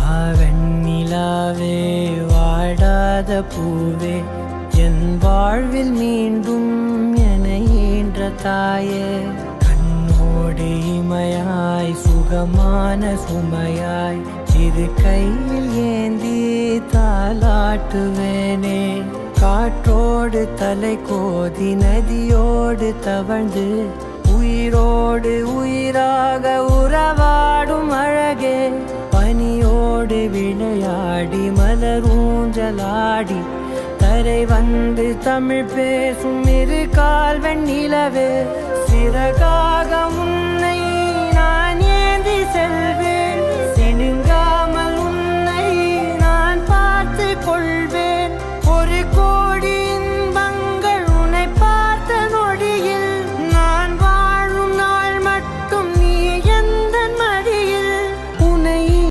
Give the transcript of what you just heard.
வாவெண்ணிலாவே வாடாத பூவே என் வாழ்வில் மீண்டும் என ஈன்ற தாயே கண்ணோடு இமையாய் சுகமான சுமையாய் இரு கையில் ஏந்தி தாலாட்டுவேனே காற்றோடு தலை கோதி நதியோடு தவழ்ந்து உயிரோடு உயிராக உறவாடும் அழகே பனியோடு விளையாடி மலரூஞ்சலாடி தரை வந்து தமிழ் பேசும் இரு கால் வெண்ணிலவே சிறகாக உன்னை நான் ஏந்தி செல்ல